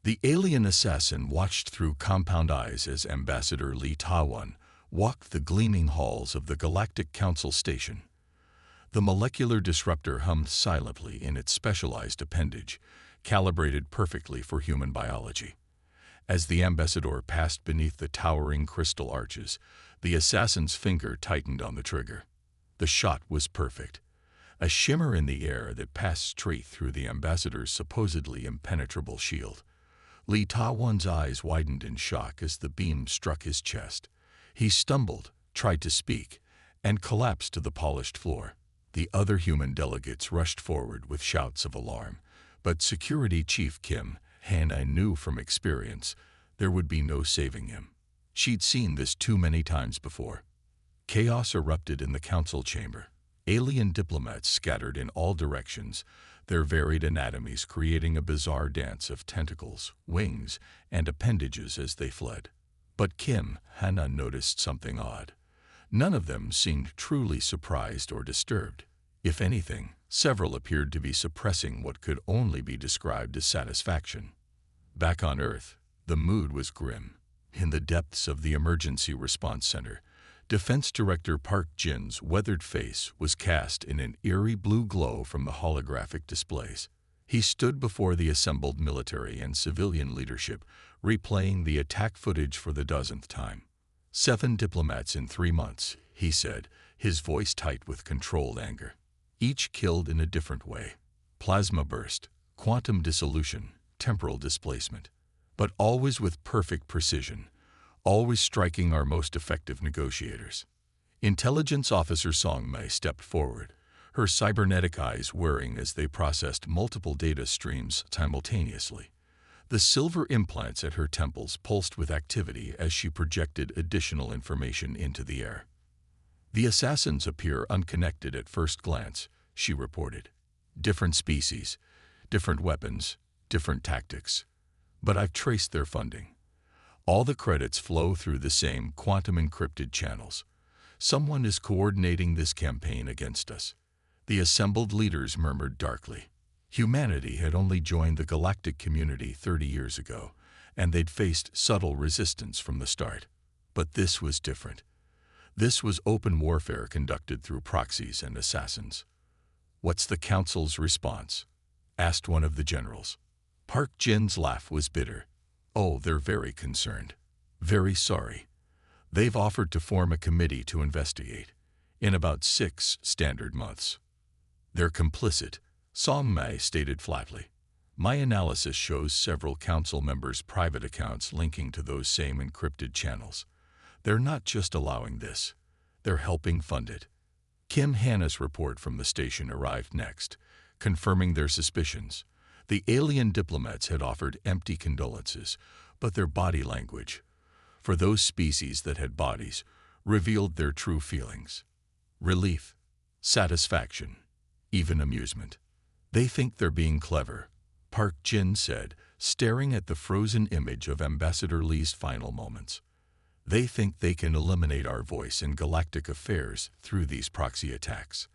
The alien assassin watched through compound eyes as Ambassador Lee Ta-wan walked the gleaming halls of the Galactic Council station. The molecular disruptor hummed silently in its specialized appendage, calibrated perfectly for human biology. As the ambassador passed beneath the towering crystal arches, the assassin's finger tightened on the trigger. The shot was perfect, a shimmer in the air that passed straight through the ambassador's supposedly impenetrable shield. Lee Ta-wan's eyes widened in shock as the beam struck his chest. He stumbled, tried to speak, and collapsed to the polished floor. The other human delegates rushed forward with shouts of alarm, but Security Chief Kim Han knew from experience there would be no saving him. She'd seen this too many times before. Chaos erupted in the council chamber. Alien diplomats scattered in all directions, their varied anatomies creating a bizarre dance of tentacles, wings, and appendages as they fled. But Kim Han noticed something odd. None of them seemed truly surprised or disturbed. If anything, several appeared to be suppressing what could only be described as satisfaction. Back on Earth, the mood was grim. In the depths of the Emergency Response Center, Defense Director Park Jin's weathered face was cast in an eerie blue glow from the holographic displays. He stood before the assembled military and civilian leadership, replaying the attack footage for the dozenth time. 7 diplomats in 3 months, he said, his voice tight with controlled anger. Each killed in a different way. Plasma burst, quantum dissolution, temporal displacement. But always with perfect precision, always striking our most effective negotiators. Intelligence Officer Song Mei stepped forward, her cybernetic eyes whirring as they processed multiple data streams simultaneously. The silver implants at her temples pulsed with activity as she projected additional information into the air. The assassins appear unconnected at first glance, she reported. Different species, different weapons, different tactics. But I've traced their funding. All the credits flow through the same quantum-encrypted channels. Someone is coordinating this campaign against us. The assembled leaders murmured darkly. Humanity had only joined the galactic community 30 years ago, and they'd faced subtle resistance from the start. But this was different. This was open warfare conducted through proxies and assassins. "What's the Council's response?" asked one of the generals. Park Jin's laugh was bitter. "Oh, they're very concerned. Very sorry. They've offered to form a committee to investigate. In about 6 standard months. They're complicit," Song Mei stated flatly. "My analysis shows several council members' private accounts linking to those same encrypted channels. They're not just allowing this. They're helping fund it." Kim Hanna's report from the station arrived next, confirming their suspicions. The alien diplomats had offered empty condolences, but their body language, for those species that had bodies, revealed their true feelings. Relief, satisfaction, even amusement. "They think they're being clever," Park Jin said, staring at the frozen image of Ambassador Lee's final moments. "They think they can eliminate our voice in galactic affairs through these proxy attacks.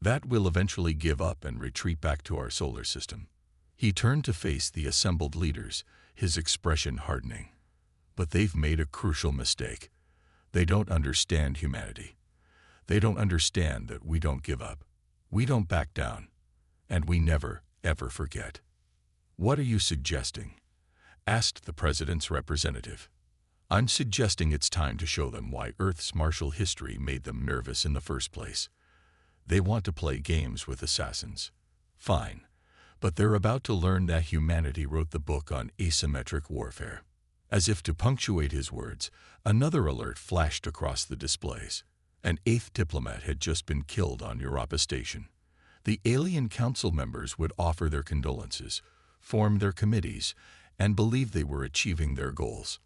That we'll eventually give up and retreat back to our solar system." He turned to face the assembled leaders, his expression hardening. "But they've made a crucial mistake. They don't understand humanity. They don't understand that we don't give up. We don't back down. And we never, ever forget." "What are you suggesting?" asked the president's representative. "I'm suggesting it's time to show them why Earth's martial history made them nervous in the first place. They want to play games with assassins. Fine. But they're about to learn that humanity wrote the book on asymmetric warfare." As if to punctuate his words, another alert flashed across the displays. An 8th diplomat had just been killed on Europa Station. The alien council members would offer their condolences, form their committees, and believe they were achieving their goals.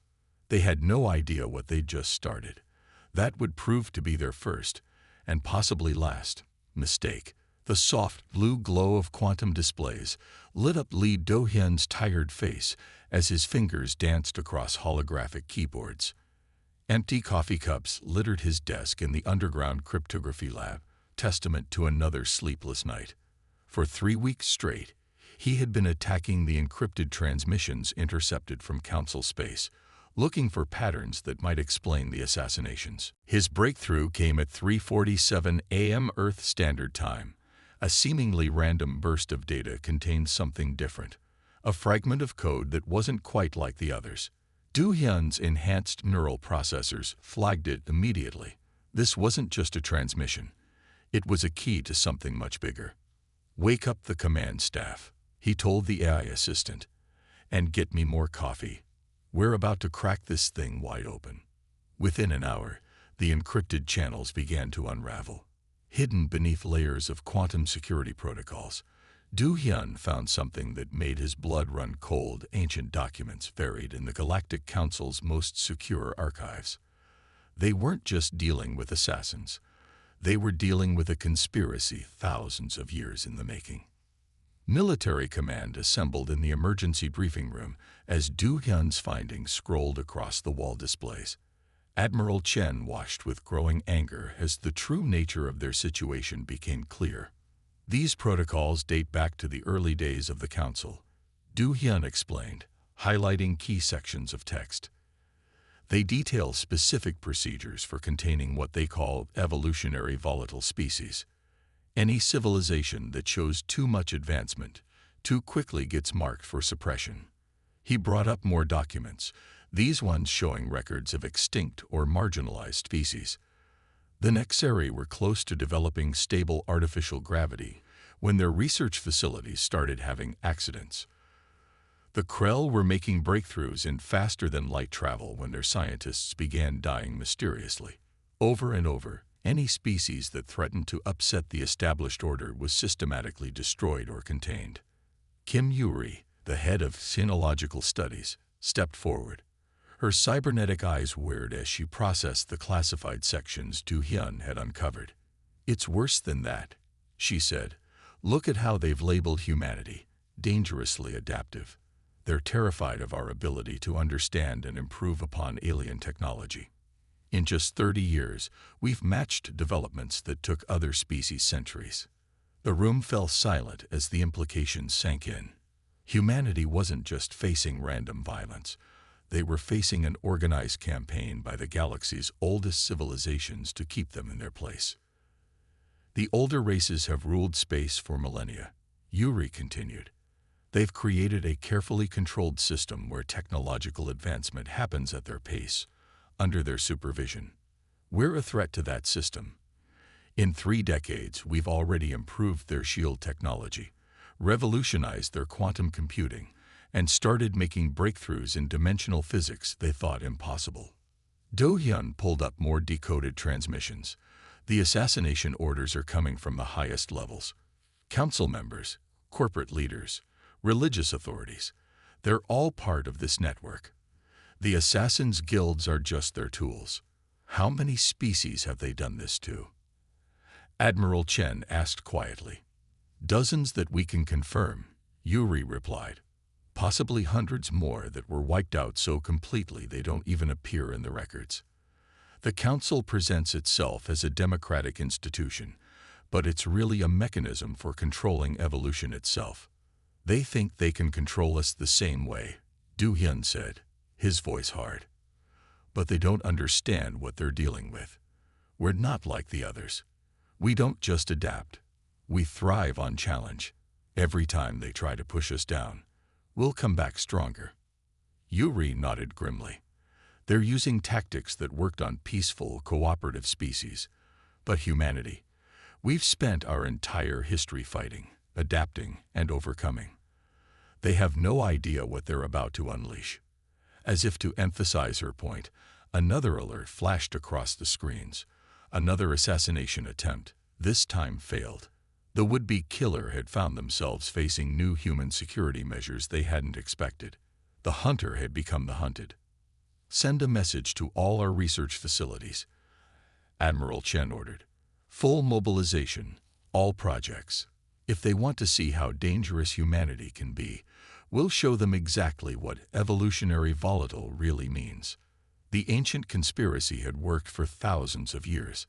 They had no idea what they'd just started. That would prove to be their first, and possibly last, mistake. The soft blue glow of quantum displays lit up Lee Do-hyun's tired face as his fingers danced across holographic keyboards. Empty coffee cups littered his desk in the underground cryptography lab, testament to another sleepless night. For 3 weeks straight, He had been attacking the encrypted transmissions intercepted from Council space, looking for patterns that might explain the assassinations. His breakthrough came at 3:47 a.m. Earth Standard Time. A seemingly random burst of data contained something different, a fragment of code that wasn't quite like the others. Du Hyun's enhanced neural processors flagged it immediately. This wasn't just a transmission. It was a key to something much bigger. "Wake up the command staff," he told the AI assistant, "and get me more coffee. We're about to crack this thing wide open." Within an hour, the encrypted channels began to unravel. Hidden beneath layers of quantum security protocols, Du Hyun found something that made his blood run cold. Ancient documents buried in the Galactic Council's most secure archives. They weren't just dealing with assassins. They were dealing with a conspiracy thousands of years in the making. Military command assembled in the emergency briefing room as Du Hyun's findings scrolled across the wall displays. Admiral Chen watched with growing anger as the true nature of their situation became clear. "These protocols date back to the early days of the Council," Du Hyun explained, highlighting key sections of text. "They detail specific procedures for containing what they call evolutionary volatile species. Any civilization that shows too much advancement too quickly gets marked for suppression." He brought up more documents, these ones showing records of extinct or marginalized species. The Nexeri were close to developing stable artificial gravity when their research facilities started having accidents. The Krell were making breakthroughs in faster-than-light travel when their scientists began dying mysteriously. Over and over, any species that threatened to upset the established order was systematically destroyed or contained. Kim Yuri, the head of Sinological Studies, stepped forward. Her cybernetic eyes whirred as she processed the classified sections Du Hyun had uncovered. "It's worse than that," she said. "Look at how they've labeled humanity, dangerously adaptive. They're terrified of our ability to understand and improve upon alien technology. In just 30 years, we've matched developments that took other species centuries." The room fell silent as the implications sank in. Humanity wasn't just facing random violence. They were facing an organized campaign by the galaxy's oldest civilizations to keep them in their place. "The older races have ruled space for millennia," Yuri continued. "They've created a carefully controlled system where technological advancement happens at their pace, under their supervision. We're a threat to that system. In 3 decades, we've already improved their shield technology, revolutionized their quantum computing, and started making breakthroughs in dimensional physics they thought impossible." Do Hyun pulled up more decoded transmissions. "The assassination orders are coming from the highest levels. Council members, corporate leaders, religious authorities. They're all part of this network. The assassins' guilds are just their tools. How many species have they done this to?" Admiral Chen asked quietly. "Dozens that we can confirm," Yuri replied. "Possibly hundreds more that were wiped out so completely they don't even appear in the records. The Council presents itself as a democratic institution, but it's really a mechanism for controlling evolution itself. They think they can control us the same way," Du Hyun said, his voice hard. "But they don't understand what they're dealing with. We're not like the others. We don't just adapt. We thrive on challenge. Every time they try to push us down, we'll come back stronger." Yuri nodded grimly. "They're using tactics that worked on peaceful, cooperative species. But humanity, we've spent our entire history fighting, adapting, and overcoming. They have no idea what they're about to unleash." As if to emphasize her point, another alert flashed across the screens. Another assassination attempt, this time failed. The would-be killer had found themselves facing new human security measures they hadn't expected. The hunter had become the hunted. "Send a message to all our research facilities," Admiral Chen ordered. "Full mobilization, all projects. If they want to see how dangerous humanity can be, we'll show them exactly what evolutionary volatile really means." The ancient conspiracy had worked for thousands of years,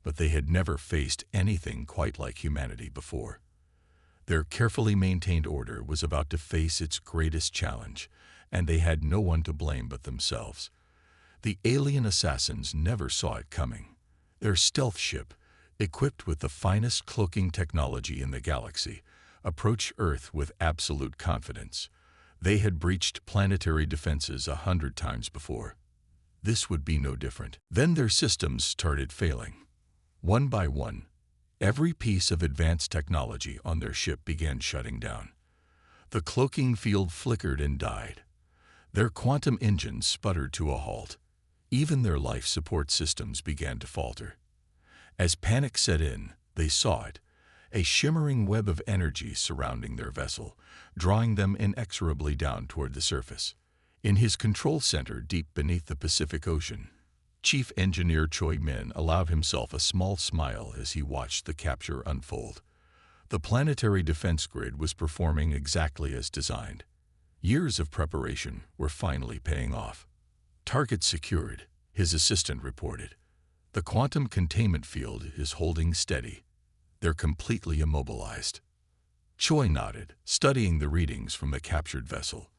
but they had never faced anything quite like humanity before. Their carefully maintained order was about to face its greatest challenge, and they had no one to blame but themselves. The alien assassins never saw it coming. Their stealth ship, equipped with the finest cloaking technology in the galaxy, approached Earth with absolute confidence. They had breached planetary defenses 100 times before. This would be no different. Then their systems started failing. One by one, every piece of advanced technology on their ship began shutting down. The cloaking field flickered and died. Their quantum engines sputtered to a halt. Even their life support systems began to falter. As panic set in, they saw it, a shimmering web of energy surrounding their vessel, drawing them inexorably down toward the surface. In his control center deep beneath the Pacific Ocean, Chief Engineer Choi Min allowed himself a small smile as he watched the capture unfold. The planetary defense grid was performing exactly as designed. Years of preparation were finally paying off. Target secured, his assistant reported. The quantum containment field is holding steady. They're completely immobilized. Choi nodded, studying the readings from the captured vessel.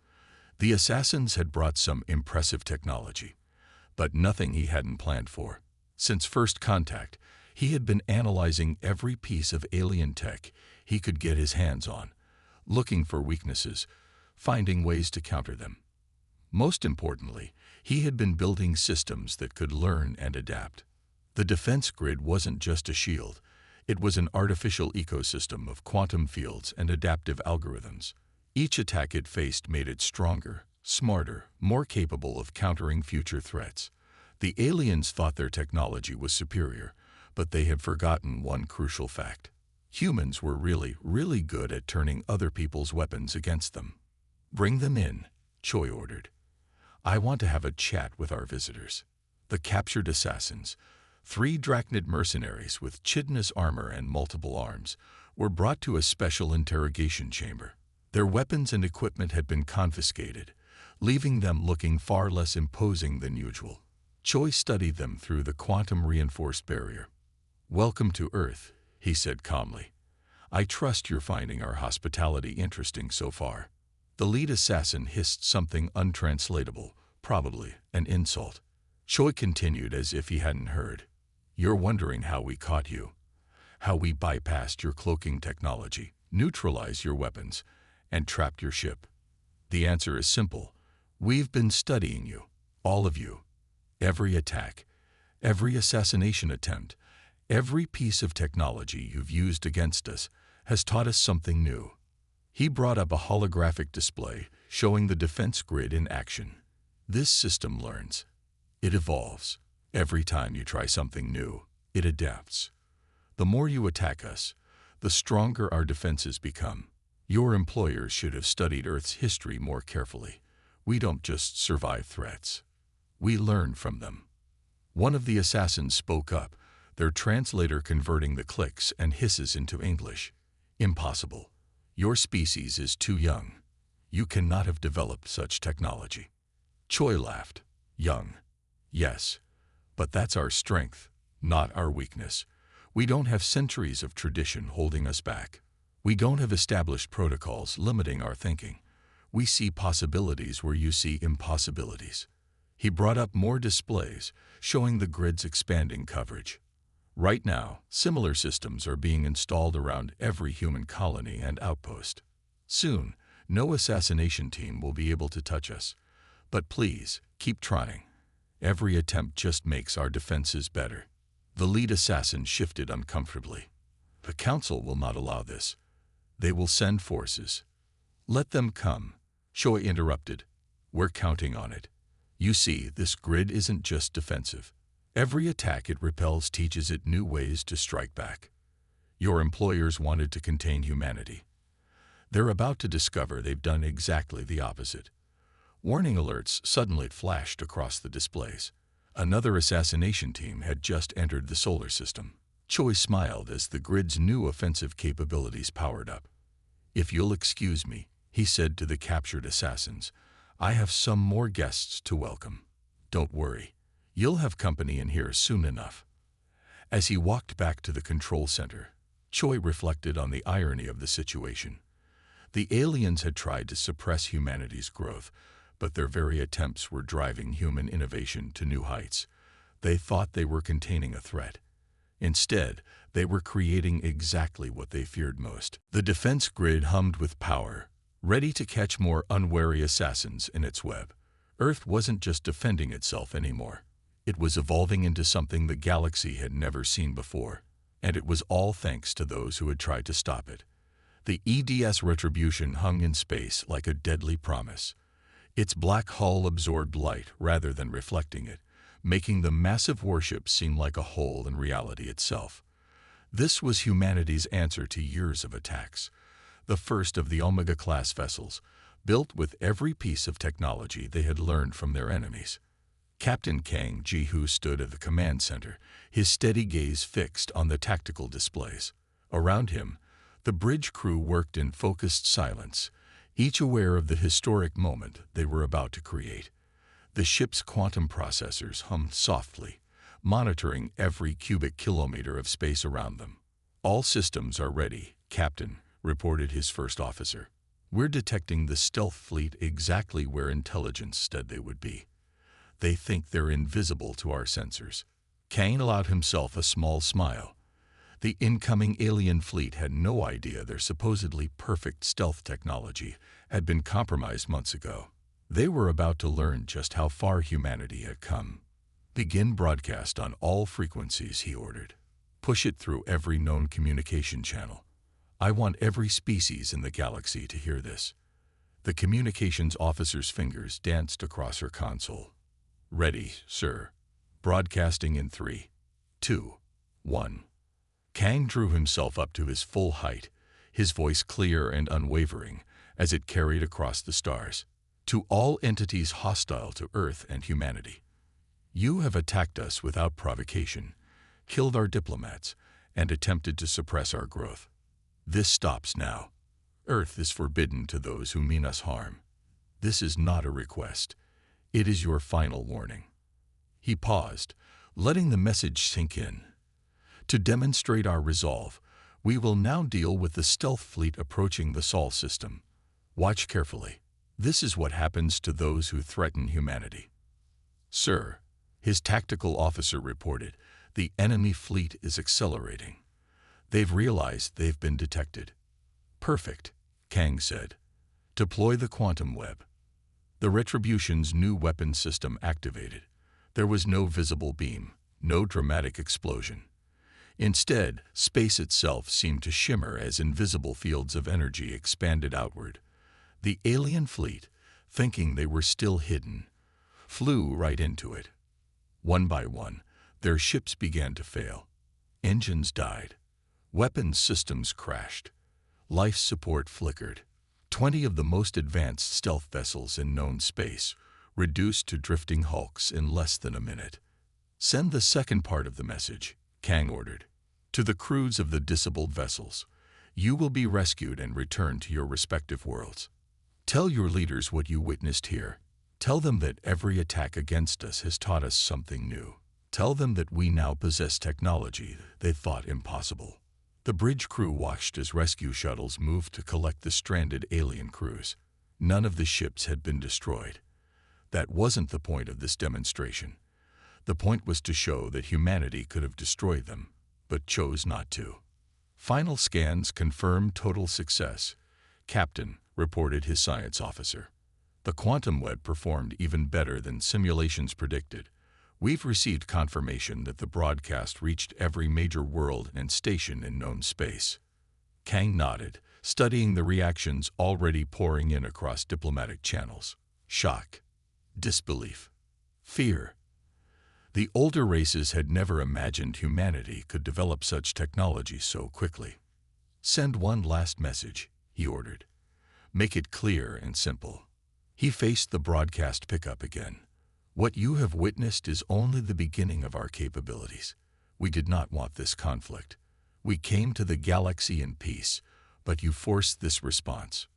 The assassins had brought some impressive technology, but nothing he hadn't planned for. Since first contact, he had been analyzing every piece of alien tech he could get his hands on, looking for weaknesses, finding ways to counter them. Most importantly, he had been building systems that could learn and adapt. The defense grid wasn't just a shield. It was an artificial ecosystem of quantum fields and adaptive algorithms. Each attack it faced made it stronger, smarter, more capable of countering future threats. The aliens thought their technology was superior, but they had forgotten one crucial fact. Humans were really good at turning other people's weapons against them. "Bring them in," Choi ordered. "I want to have a chat with our visitors." The captured assassins, 3 Drachnid mercenaries with chitinous armor and multiple arms, were brought to a special interrogation chamber. Their weapons and equipment had been confiscated, leaving them looking far less imposing than usual. Choi studied them through the quantum-reinforced barrier. "Welcome to Earth," he said calmly. "I trust you're finding our hospitality interesting so far." The lead assassin hissed something untranslatable, probably an insult. Choi continued as if he hadn't heard. "You're wondering how we caught you, how we bypassed your cloaking technology, neutralized your weapons, and trapped your ship. The answer is simple. We've been studying you, all of you. Every attack, every assassination attempt, every piece of technology you've used against us has taught us something new." He brought up a holographic display showing the defense grid in action. "This system learns. It evolves. Every time you try something new, it adapts. The more you attack us, the stronger our defenses become. Your employers should have studied Earth's history more carefully. We don't just survive threats. We learn from them." One of the assassins spoke up, their translator converting the clicks and hisses into English. "Impossible. Your species is too young. You cannot have developed such technology." Choi laughed. "Young. Yes. But that's our strength, not our weakness. We don't have centuries of tradition holding us back. We don't have established protocols limiting our thinking. We see possibilities where you see impossibilities." He brought up more displays, showing the grid's expanding coverage. Right now, similar systems are being installed around every human colony and outpost. Soon, no assassination team will be able to touch us. But please, keep trying. Every attempt just makes our defenses better. The lead assassin shifted uncomfortably. "The Council will not allow this. They will send forces." "Let them come," Choi interrupted. "We're counting on it. You see, this grid isn't just defensive. Every attack it repels teaches it new ways to strike back. Your employers wanted to contain humanity. They're about to discover they've done exactly the opposite." Warning alerts suddenly flashed across the displays. Another assassination team had just entered the solar system. Choi smiled as the grid's new offensive capabilities powered up. "If you'll excuse me," he said to the captured assassins, "I have some more guests to welcome. Don't worry. You'll have company in here soon enough." As he walked back to the control center, Choi reflected on the irony of the situation. The aliens had tried to suppress humanity's growth, but their very attempts were driving human innovation to new heights. They thought they were containing a threat. Instead, they were creating exactly what they feared most. The defense grid hummed with power, ready to catch more unwary assassins in its web. Earth wasn't just defending itself anymore. It was evolving into something the galaxy had never seen before, and it was all thanks to those who had tried to stop it. The EDS retribution hung in space like a deadly promise. Its black hull absorbed light rather than reflecting it, making the massive warship seem like a hole in reality itself. This was humanity's answer to years of attacks. The first of the Omega-class vessels, built with every piece of technology they had learned from their enemies. Captain Kang Ji-Hoo stood at the command center, his steady gaze fixed on the tactical displays. Around him, the bridge crew worked in focused silence, each aware of the historic moment they were about to create. The ship's quantum processors hummed softly, monitoring every cubic kilometer of space around them. "All systems are ready, Captain," reported his first officer. "We're detecting the stealth fleet exactly where intelligence said they would be. They think they're invisible to our sensors." Kang allowed himself a small smile. The incoming alien fleet had no idea their supposedly perfect stealth technology had been compromised months ago. They were about to learn just how far humanity had come. "Begin broadcast on all frequencies," he ordered. "Push it through every known communication channel. I want every species in the galaxy to hear this." The communications officer's fingers danced across her console. "Ready, sir. Broadcasting in 3, 2, 1. Kang drew himself up to his full height, his voice clear and unwavering as it carried across the stars. "To all entities hostile to Earth and humanity. You have attacked us without provocation, killed our diplomats, and attempted to suppress our growth. This stops now. Earth is forbidden to those who mean us harm. This is not a request. It is your final warning." He paused, letting the message sink in. "To demonstrate our resolve, we will now deal with the stealth fleet approaching the Sol system. Watch carefully. This is what happens to those who threaten humanity." "Sir," his tactical officer reported, "the enemy fleet is accelerating. They've realized they've been detected." "Perfect," Kang said. "Deploy the quantum web." The Retribution's new weapon system activated. There was no visible beam, no dramatic explosion. Instead, space itself seemed to shimmer as invisible fields of energy expanded outward. The alien fleet, thinking they were still hidden, flew right into it. One by one, their ships began to fail. Engines died. Weapons systems crashed. Life support flickered. 20 of the most advanced stealth vessels in known space reduced to drifting hulks in less than a minute. "Send the second part of the message," Kang ordered. "To the crews of the disabled vessels. You will be rescued and returned to your respective worlds. Tell your leaders what you witnessed here. Tell them that every attack against us has taught us something new. Tell them that we now possess technology they thought impossible." The bridge crew watched as rescue shuttles moved to collect the stranded alien crews. None of the ships had been destroyed. That wasn't the point of this demonstration. The point was to show that humanity could have destroyed them, but chose not to. "Final scans confirm total success," Captain reported his science officer. "The quantum web performed even better than simulations predicted. We've received confirmation that the broadcast reached every major world and station in known space." Kang nodded, studying the reactions already pouring in across diplomatic channels. Shock, disbelief, fear. The older races had never imagined humanity could develop such technology so quickly. "Send one last message," he ordered. "Make it clear and simple." He faced the broadcast pickup again. "What you have witnessed is only the beginning of our capabilities. We did not want this conflict. We came to the galaxy in peace, but you forced this response.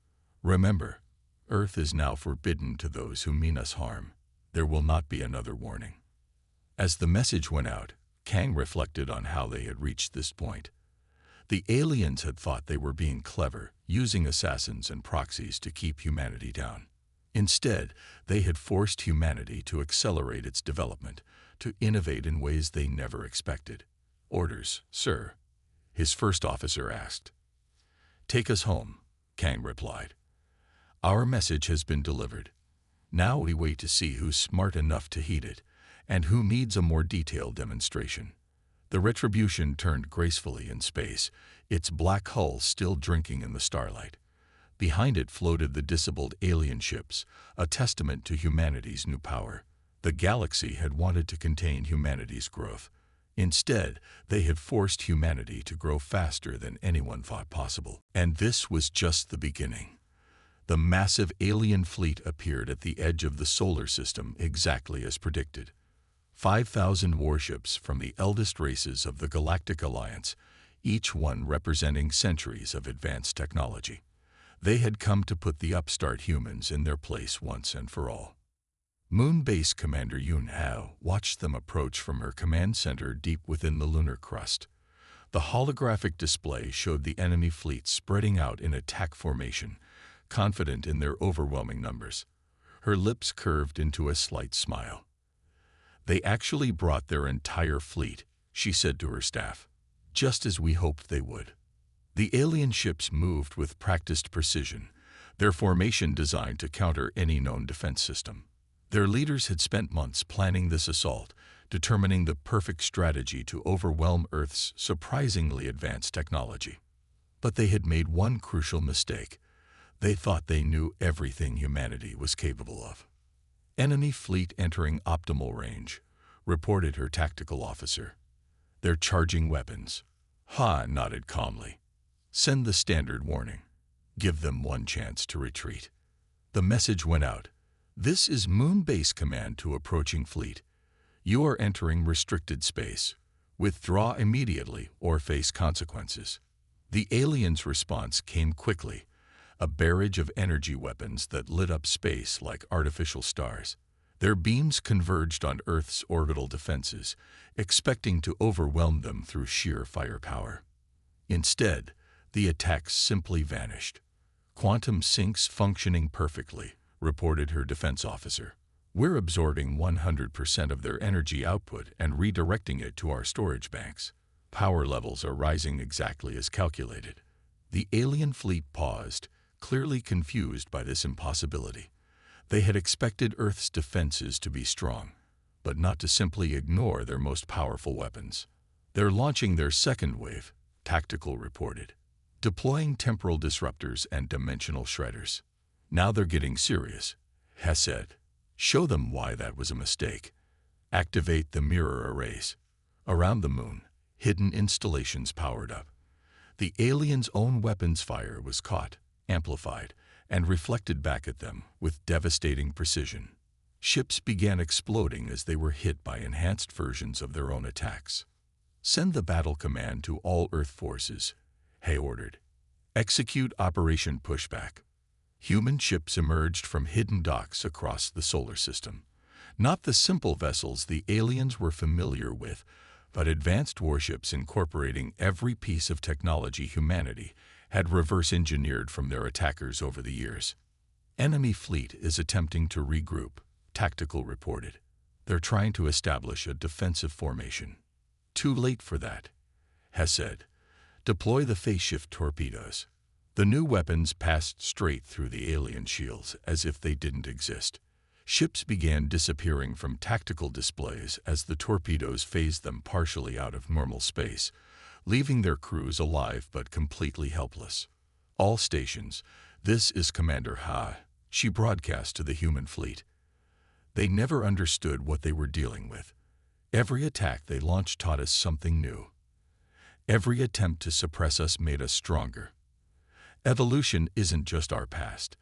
Remember, Earth is now forbidden to those who mean us harm. There will not be another warning." As the message went out, Kang reflected on how they had reached this point. The aliens had thought they were being clever, using assassins and proxies to keep humanity down. Instead, they had forced humanity to accelerate its development, to innovate in ways they never expected. "Orders, sir," his first officer asked. "Take us home," Kang replied. "Our message has been delivered. Now we wait to see who's smart enough to heed it, and who needs a more detailed demonstration." The Retribution turned gracefully in space, its black hull still drinking in the starlight. Behind it floated the disabled alien ships, a testament to humanity's new power. The galaxy had wanted to contain humanity's growth. Instead, they had forced humanity to grow faster than anyone thought possible. And this was just the beginning. The massive alien fleet appeared at the edge of the solar system exactly as predicted. 5,000 warships from the eldest races of the Galactic Alliance, each one representing centuries of advanced technology. They had come to put the upstart humans in their place once and for all. Moon Base Commander Yun Hao watched them approach from her command center deep within the lunar crust. The holographic display showed the enemy fleet spreading out in attack formation, confident in their overwhelming numbers. Her lips curved into a slight smile. "They actually brought their entire fleet," she said to her staff, "just as we hoped they would." The alien ships moved with practiced precision, their formation designed to counter any known defense system. Their leaders had spent months planning this assault, determining the perfect strategy to overwhelm Earth's surprisingly advanced technology. But they had made one crucial mistake. They thought they knew everything humanity was capable of. "Enemy fleet entering optimal range," reported her tactical officer. "They're charging weapons." Ha nodded calmly. "Send the standard warning. Give them one chance to retreat." The message went out. "This is Moon Base Command to approaching fleet. You are entering restricted space. Withdraw immediately or face consequences." The aliens' response came quickly, a barrage of energy weapons that lit up space like artificial stars. Their beams converged on Earth's orbital defenses, expecting to overwhelm them through sheer firepower. Instead, the attacks simply vanished. "Quantum sinks functioning perfectly," reported her defense officer. "We're absorbing 100% of their energy output and redirecting it to our storage banks. Power levels are rising exactly as calculated." The alien fleet paused, clearly confused by this impossibility. They had expected Earth's defenses to be strong, but not to simply ignore their most powerful weapons. "They're launching their second wave," Tactical reported, "deploying temporal disruptors and dimensional shredders." "Now they're getting serious," Hess said. "Show them why that was a mistake. Activate the mirror arrays." Around the moon, hidden installations powered up. The aliens' own weapons fire was caught, amplified, and reflected back at them with devastating precision. Ships began exploding as they were hit by enhanced versions of their own attacks. "Send the battle command to all Earth forces," Hay ordered. "Execute Operation Pushback." Human ships emerged from hidden docks across the solar system. Not the simple vessels the aliens were familiar with, but advanced warships incorporating every piece of technology humanity had reverse-engineered from their attackers over the years. "Enemy fleet is attempting to regroup," Tactical reported. "They're trying to establish a defensive formation." "Too late for that," Hess said. "Deploy the phase shift torpedoes." The new weapons passed straight through the alien shields as if they didn't exist. Ships began disappearing from tactical displays as the torpedoes phased them partially out of normal space, leaving their crews alive but completely helpless. "All stations, this is Commander Ha," she broadcast to the human fleet. They never understood what they were dealing with. Every attack they launched taught us something new. Every attempt to suppress us made us stronger. Evolution isn't just our past,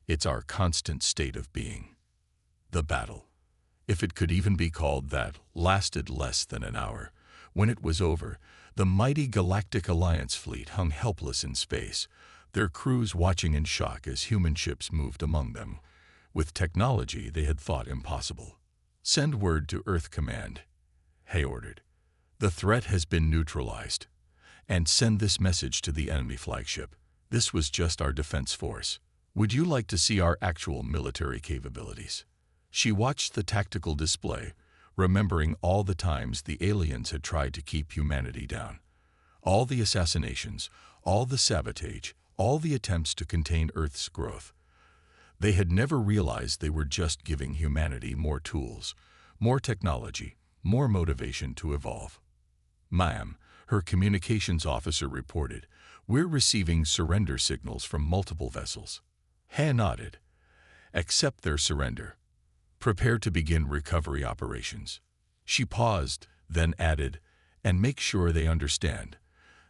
it's our constant state of being. The battle, if it could even be called that, lasted less than an hour. When it was over, the mighty Galactic Alliance fleet hung helpless in space, their crews watching in shock as human ships moved among them, with technology they had thought impossible. "Send word to Earth Command," Hay ordered. "The threat has been neutralized. and send this message to the enemy flagship. This was just our defense force. Would you like to see our actual military capabilities? She watched the tactical display, remembering all the times the aliens had tried to keep humanity down. All the assassinations, all the sabotage, all the attempts to contain Earth's growth. They had never realized they were just giving humanity more tools, more technology, more motivation to evolve. "Ma'am," her communications officer reported, "we're receiving surrender signals from multiple vessels." Han nodded. "Accept their surrender. Prepare to begin recovery operations." She paused, then added, "And make sure they understand.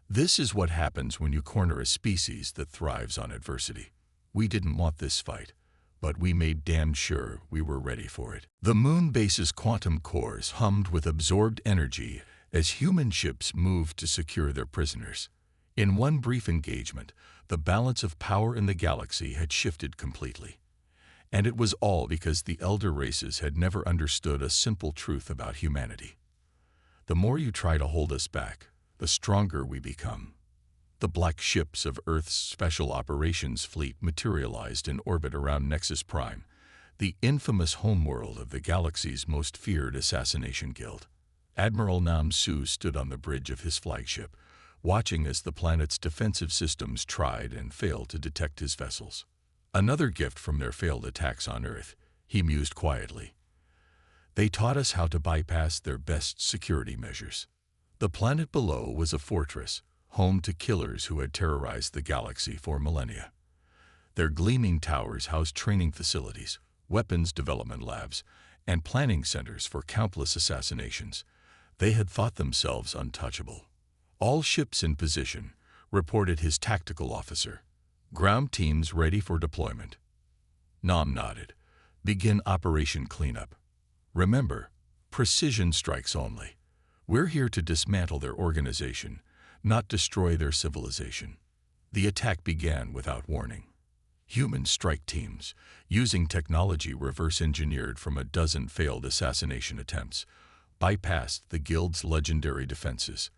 This is what happens when you corner a species that thrives on adversity. We didn't want this fight, but we made damn sure we were ready for it." The moon base's quantum cores hummed with absorbed energy as human ships moved to secure their prisoners. In one brief engagement, the balance of power in the galaxy had shifted completely. And it was all because the elder races had never understood a simple truth about humanity. The more you try to hold us back, the stronger we become. The black ships of Earth's Special Operations Fleet materialized in orbit around Nexus Prime, the infamous homeworld of the galaxy's most feared assassination guild. Admiral Nam Su stood on the bridge of his flagship, watching as the planet's defensive systems tried and failed to detect his vessels. Another gift from their failed attacks on Earth, he mused quietly. They taught us how to bypass their best security measures. The planet below was a fortress, home to killers who had terrorized the galaxy for millennia. Their gleaming towers housed training facilities, weapons development labs, and planning centers for countless assassinations. They had thought themselves untouchable. "All ships in position," reported his tactical officer. "Ground teams ready for deployment." Nam nodded. "Begin Operation Cleanup. Remember, precision strikes only. We're here to dismantle their organization, not destroy their civilization." The attack began without warning. Human strike teams, using technology reverse-engineered from a dozen failed assassination attempts, bypassed the Guild's legendary defenses.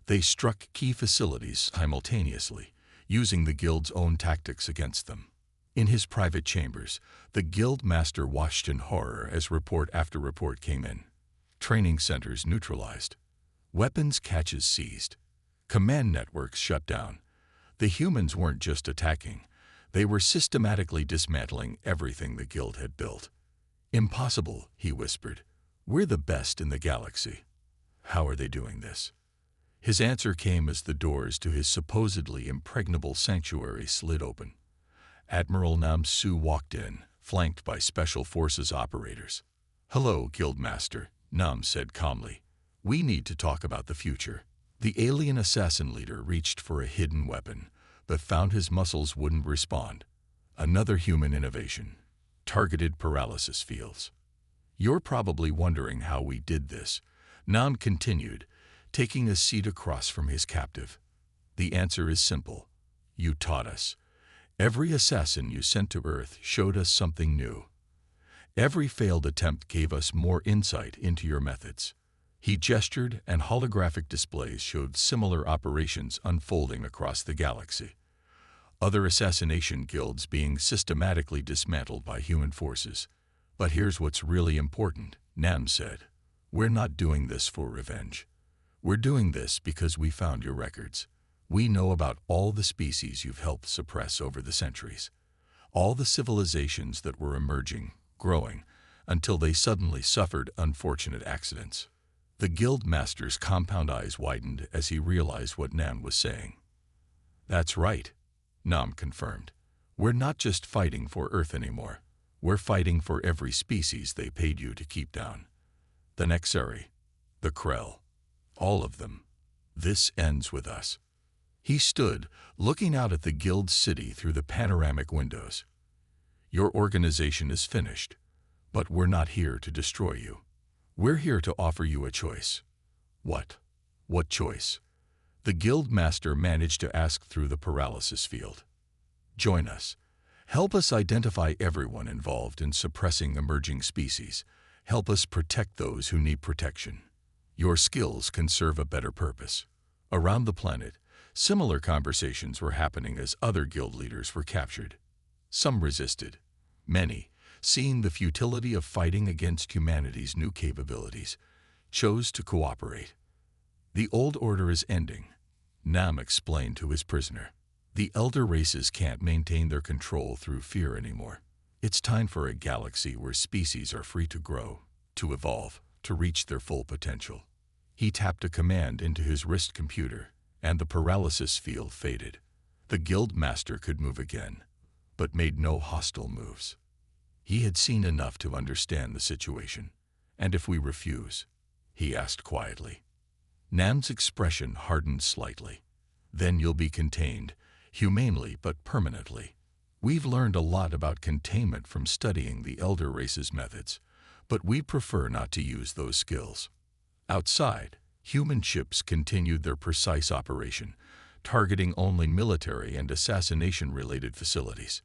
They struck key facilities simultaneously, using the Guild's own tactics against them. In his private chambers, the Guild Master watched in horror as report after report came in. Training centers neutralized. Weapons caches seized. Command networks shut down. The humans weren't just attacking. They were systematically dismantling everything the Guild had built. "Impossible," he whispered. "We're the best in the galaxy." "How are they doing this?" His answer came as the doors to his supposedly impregnable sanctuary slid open. Admiral Nam Su walked in, flanked by Special Forces operators. "Hello, Guildmaster," Nam said calmly. "We need to talk about the future." The alien assassin leader reached for a hidden weapon, but found his muscles wouldn't respond. Another human innovation. Targeted paralysis fields. "You're probably wondering how we did this," Nam continued, taking a seat across from his captive. "The answer is simple. You taught us. Every assassin you sent to Earth showed us something new. Every failed attempt gave us more insight into your methods." He gestured, and holographic displays showed similar operations unfolding across the galaxy. Other assassination guilds being systematically dismantled by human forces. "But here's what's really important," Nam said. "We're not doing this for revenge. We're doing this because we found your records. We know about all the species you've helped suppress over the centuries. All the civilizations that were emerging, growing, until they suddenly suffered unfortunate accidents." The Guild Master's compound eyes widened as he realized what Nam was saying. "That's right," Nam confirmed. "We're not just fighting for Earth anymore. We're fighting for every species they paid you to keep down. The Nexari, the Krell, all of them. This ends with us." He stood, looking out at the Guild city through the panoramic windows. "Your organization is finished, but we're not here to destroy you. We're here to offer you a choice." "What? What choice?" the Guild Master managed to ask through the paralysis field. "Join us. Help us identify everyone involved in suppressing emerging species. Help us protect those who need protection. Your skills can serve a better purpose." Around the planet, similar conversations were happening as other guild leaders were captured. Some resisted. Many, seeing the futility of fighting against humanity's new capabilities, chose to cooperate. The old order is ending, Nam explained to his prisoner. The elder races can't maintain their control through fear anymore. It's time for a galaxy where species are free to grow, to evolve, to reach their full potential. He tapped a command into his wrist computer, and the paralysis field faded. The guild master could move again, but made no hostile moves. He had seen enough to understand the situation. And if we refuse? He asked quietly. Nam's expression hardened slightly. Then you'll be contained, humanely but permanently. We've learned a lot about containment from studying the elder race's methods, but we prefer not to use those skills. Outside, human ships continued their precise operation, targeting only military and assassination-related facilities.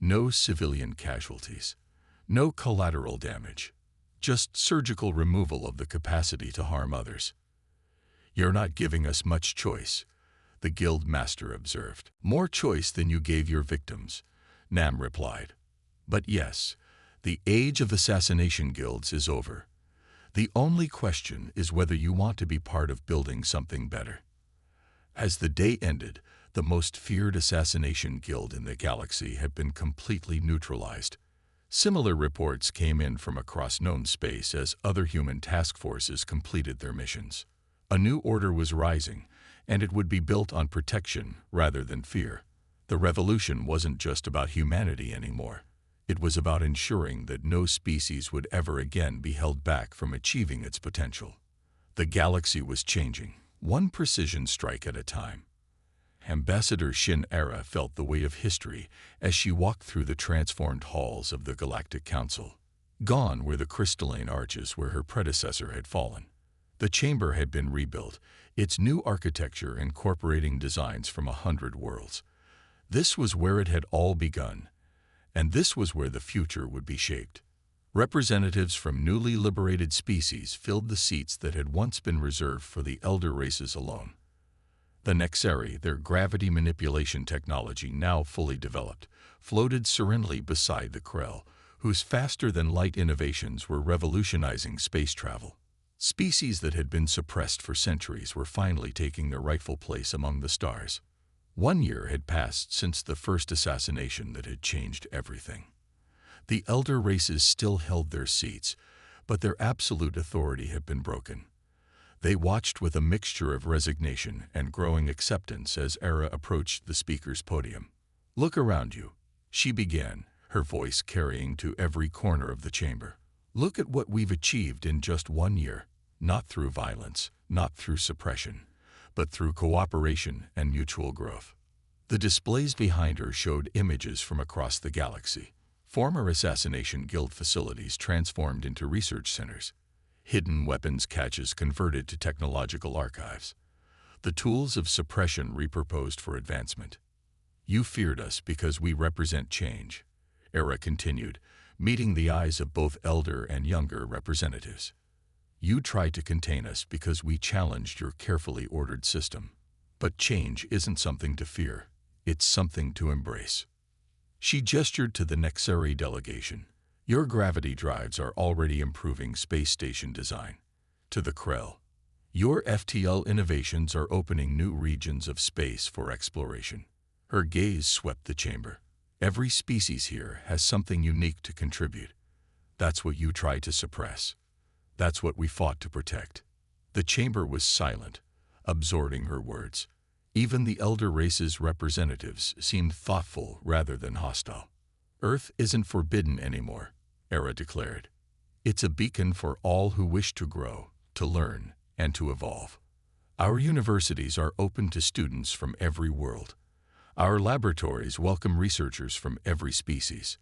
No civilian casualties, no collateral damage, just surgical removal of the capacity to harm others. You're not giving us much choice, the guild master observed. More choice than you gave your victims, Nam replied. But yes, the age of assassination guilds is over. The only question is whether you want to be part of building something better. As the day ended, the most feared assassination guild in the galaxy had been completely neutralized. Similar reports came in from across known space as other human task forces completed their missions. A new order was rising, and it would be built on protection rather than fear. The revolution wasn't just about humanity anymore. It was about ensuring that no species would ever again be held back from achieving its potential. The galaxy was changing, one precision strike at a time. Ambassador Shin Era felt the weight of history as she walked through the transformed halls of the Galactic Council. Gone were the crystalline arches where her predecessor had fallen. The chamber had been rebuilt, its new architecture incorporating designs from 100 worlds. This was where it had all begun, and this was where the future would be shaped. Representatives from newly liberated species filled the seats that had once been reserved for the elder races alone. The Nexeri, their gravity manipulation technology now fully developed, floated serenely beside the Krell, whose faster-than-light innovations were revolutionizing space travel. Species that had been suppressed for centuries were finally taking their rightful place among the stars. 1 year had passed since the first assassination that had changed everything. The elder races still held their seats, but their absolute authority had been broken. They watched with a mixture of resignation and growing acceptance as Era approached the speaker's podium. "Look around you," she began, her voice carrying to every corner of the chamber. "Look at what we've achieved in just 1 year, not through violence, not through suppression, but through cooperation and mutual growth." The displays behind her showed images from across the galaxy. Former assassination guild facilities transformed into research centers. Hidden weapons caches converted to technological archives. The tools of suppression repurposed for advancement. "You feared us because we represent change," Era continued, meeting the eyes of both elder and younger representatives. "You tried to contain us because we challenged your carefully ordered system. But change isn't something to fear, it's something to embrace." She gestured to the Nexeri delegation. "Your gravity drives are already improving space station design." To the Krell, "Your FTL innovations are opening new regions of space for exploration." Her gaze swept the chamber. "Every species here has something unique to contribute. That's what you tried to suppress. That's what we fought to protect." The chamber was silent, absorbing her words. Even the elder race's representatives seemed thoughtful rather than hostile. "Earth isn't forbidden anymore," Era declared. "It's a beacon for all who wish to grow, to learn, and to evolve. Our universities are open to students from every world. Our laboratories welcome researchers from every species.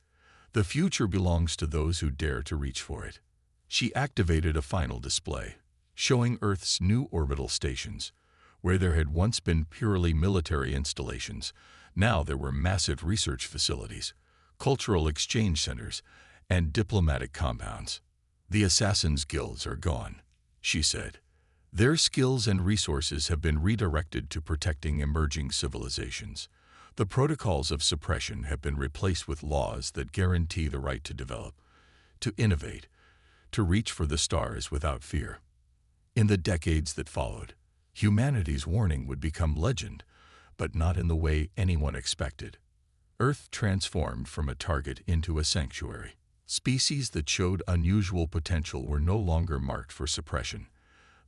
The future belongs to those who dare to reach for it." She activated a final display, showing Earth's new orbital stations. Where there had once been purely military installations, now there were massive research facilities, cultural exchange centers, and diplomatic compounds. "The assassins' guilds are gone," she said. Their skills and resources have been redirected to protecting emerging civilizations. The protocols of suppression have been replaced with laws that guarantee the right to develop, to innovate, to reach for the stars without fear. In the decades that followed, humanity's warning would become legend, but not in the way anyone expected. Earth transformed from a target into a sanctuary. Species that showed unusual potential were no longer marked for suppression.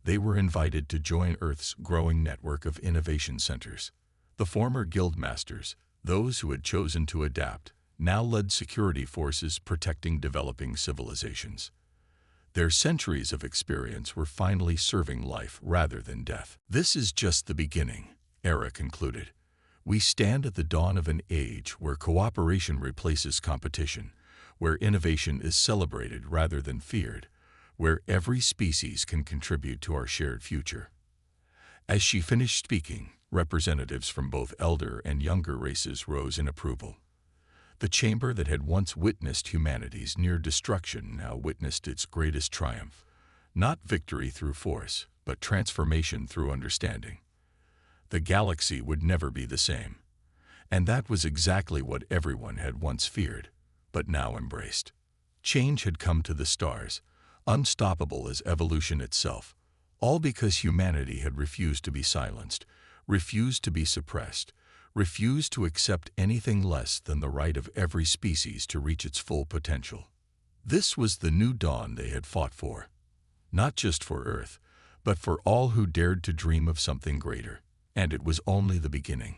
They were invited to join Earth's growing network of innovation centers. The former guild masters, those who had chosen to adapt, now led security forces protecting developing civilizations. Their centuries of experience were finally serving life rather than death. This is just the beginning, Era concluded. We stand at the dawn of an age where cooperation replaces competition, where innovation is celebrated rather than feared, where every species can contribute to our shared future. As she finished speaking, representatives from both elder and younger races rose in approval. The chamber that had once witnessed humanity's near destruction now witnessed its greatest triumph. Not victory through force, but transformation through understanding. The galaxy would never be the same. And that was exactly what everyone had once feared, but now embraced. Change had come to the stars, unstoppable as evolution itself, all because humanity had refused to be silenced, refused to be suppressed, refused to accept anything less than the right of every species to reach its full potential. This was the new dawn they had fought for, not just for Earth, but for all who dared to dream of something greater. And it was only the beginning.